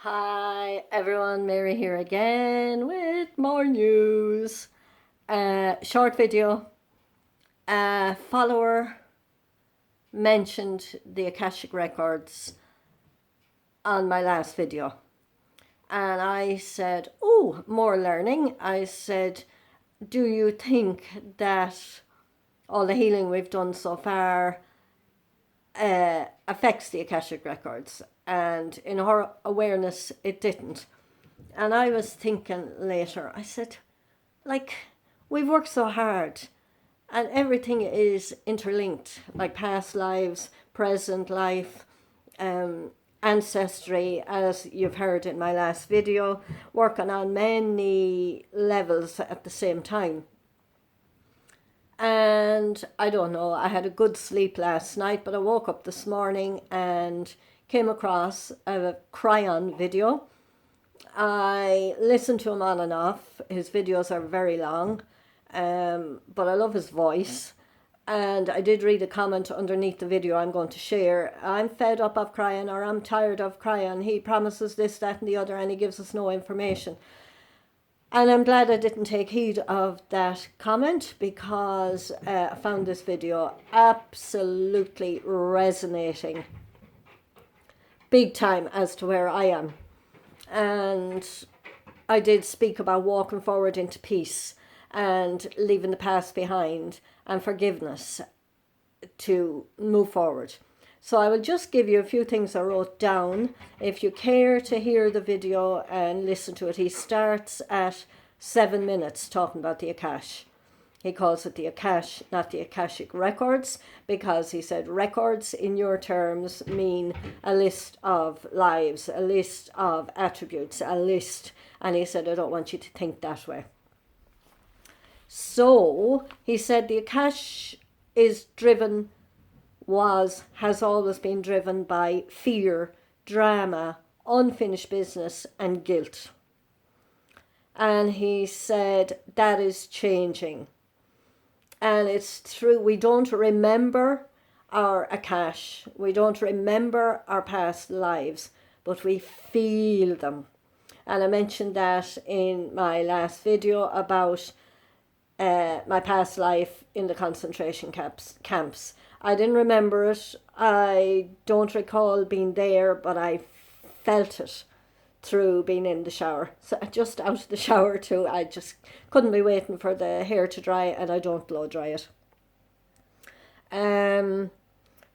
Hi everyone, Mary here again with more news. Short video. A follower mentioned the Akashic Records on my last video. And I said, oh, more learning. I said, do you think that all the healing we've done so far affects the Akashic Records? And in her awareness, it didn't. And I was thinking later, I said, like, we've worked so hard and everything is interlinked, like past lives, present life, ancestry, as you've heard in my last video, working on many levels at the same time. And I don't know, I had a good sleep last night, but I woke up this morning and came across a cry-on video. I listen to him on and off. His videos are very long, but I love his voice. And I did read a comment underneath the video I'm going to share. I'm fed up of crying, or I'm tired of crying. He promises this, that, and the other, and he gives us no information. And I'm glad I didn't take heed of that comment, because I found this video absolutely resonating big time as to where I am. And I did speak about walking forward into peace and leaving the past behind and forgiveness to move forward. So I will just give you a few things I wrote down. If you care to hear the video and listen to it, he starts at 7 minutes talking about the Akash. He calls it the Akash, not the Akashic Records, because he said records in your terms mean a list of lives, a list of attributes, a list. And he said, I don't want you to think that way. So he said the Akash is driven, has always been driven by fear, drama, unfinished business, and guilt. And he said that is changing. And it's true, we don't remember our Akash, we don't remember our past lives, but we feel them. And I mentioned that in my last video about my past life in the concentration camps. I didn't remember it, I don't recall being there, but I felt it through being in the shower. So just out of the shower too, I just couldn't be waiting for the hair to dry, and I don't blow dry it.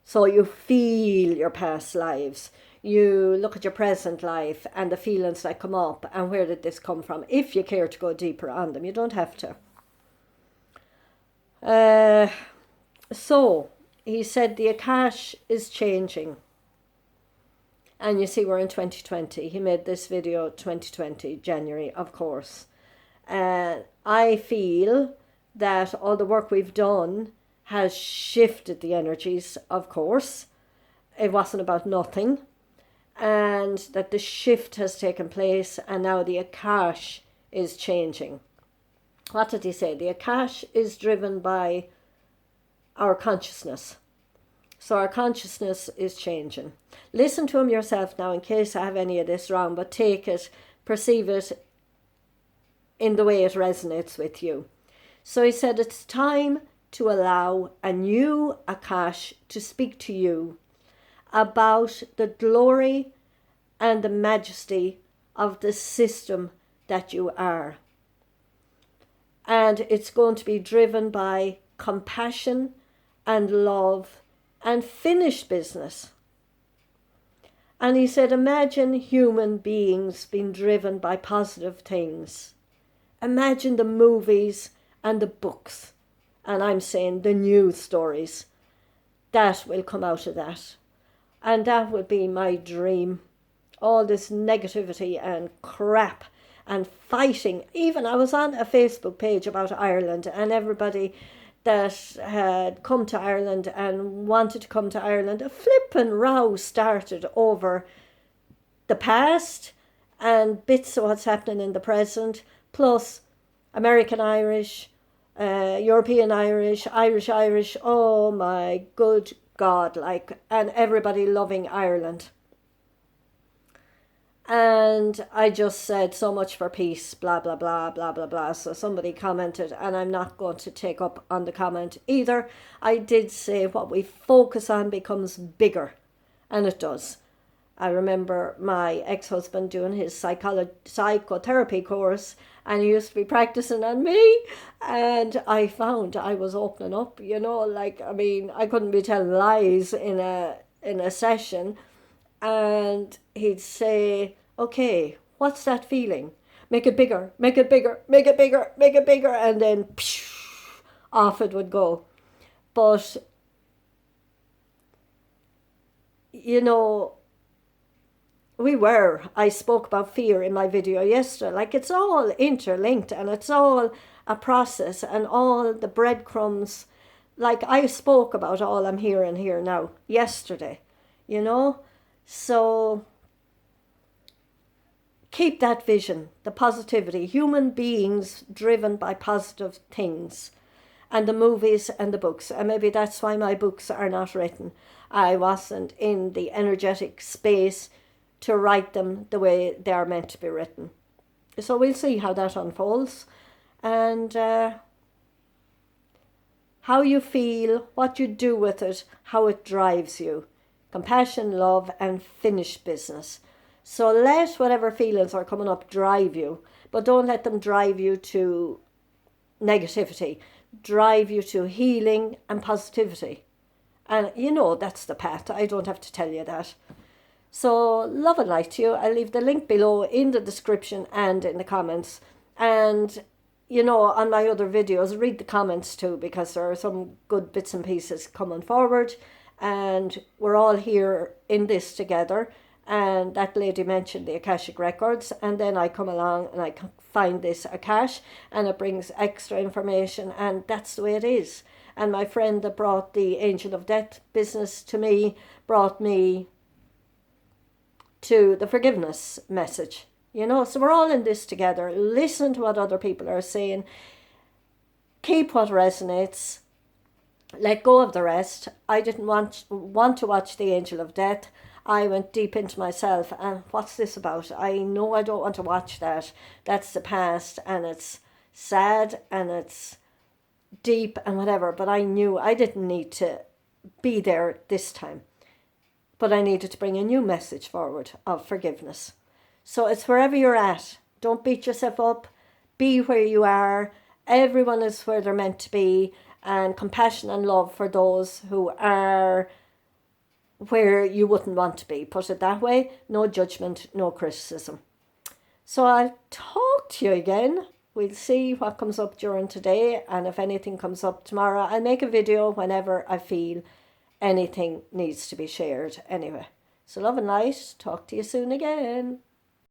So you feel your past lives, you look at your present life and the feelings that come up, and where did this come from, if you care to go deeper on them. You don't have to. So he said the Akash is changing. And you see, we're in 2020. He made this video 2020, January, of course. I feel that all the work we've done has shifted the energies, of course. It wasn't about nothing. And that the shift has taken place, and now the Akash is changing. What did he say? The Akash is driven by our consciousness. So our consciousness is changing. Listen to him yourself now in case I have any of this wrong, but take it, perceive it in the way it resonates with you. So he said it's time to allow a new Akash to speak to you about the glory and the majesty of the system that you are. And it's going to be driven by compassion and love and finished business. And he said, imagine human beings being driven by positive things. Imagine the movies and the books, and I'm saying the news stories, that will come out of that. And that would be my dream. All this negativity and crap and fighting. Even I was on a Facebook page about Ireland, and everybody that had come to Ireland and wanted to come to Ireland, a flippin' row started over the past and bits of what's happening in the present, plus American Irish, European Irish, Irish, oh my good God, like, and everybody loving Ireland. And I just said so much for peace, blah, blah, blah, blah, blah, blah. So somebody commented, and I'm not going to take up on the comment either. I did say what we focus on becomes bigger, and it does. I remember my ex-husband doing his psychotherapy course, and he used to be practicing on me, and I found I was opening up, you know, like, I mean, I couldn't be telling lies in a session. And he'd say, okay, what's that feeling? Make it bigger, make it bigger, make it bigger, make it bigger, and then off it would go. But, you know, I spoke about fear in my video yesterday. Like, it's all interlinked, and it's all a process, and all the breadcrumbs. Like, I spoke about all I'm hearing here now yesterday, you know. So keep that vision, the positivity, human beings driven by positive things, and the movies and the books. And maybe that's why my books are not written. I wasn't in the energetic space to write them the way they are meant to be written. So we'll see how that unfolds, and how you feel, what you do with it, how it drives you. Compassion, love, and finish business. So let whatever feelings are coming up drive you, but don't let them drive you to negativity. Drive you to healing and positivity. And you know that's the path. I don't have to tell you that. So love and light to you. I'll leave the link below in the description and in the comments. And you know, on my other videos, read the comments too, because there are some good bits and pieces coming forward. And we're all here in this together. And that lady mentioned the Akashic Records, and then I come along and I find this Akash, and it brings extra information, and that's the way it is. And my friend that brought the Angel of Death business to me brought me to the forgiveness message, you know. So we're all in this together. Listen to what other people are saying, keep what resonates, let go of the rest. I didn't want to watch the Angel of Death. I went deep into myself, and what's this about? I know I don't want to watch that. That's the past, and it's sad, and it's deep, and whatever. But I knew I didn't need to be there this time. But I needed to bring a new message forward of forgiveness. So it's wherever you're at. Don't beat yourself up. Be where you are. Everyone is where they're meant to be. And compassion and love for those who are where you wouldn't want to be. Put it that way. No judgment, no criticism. So I'll talk to you again. We'll see what comes up during today, and if anything comes up tomorrow, I'll make a video whenever I feel anything needs to be shared anyway. So love and light. Talk to you soon again.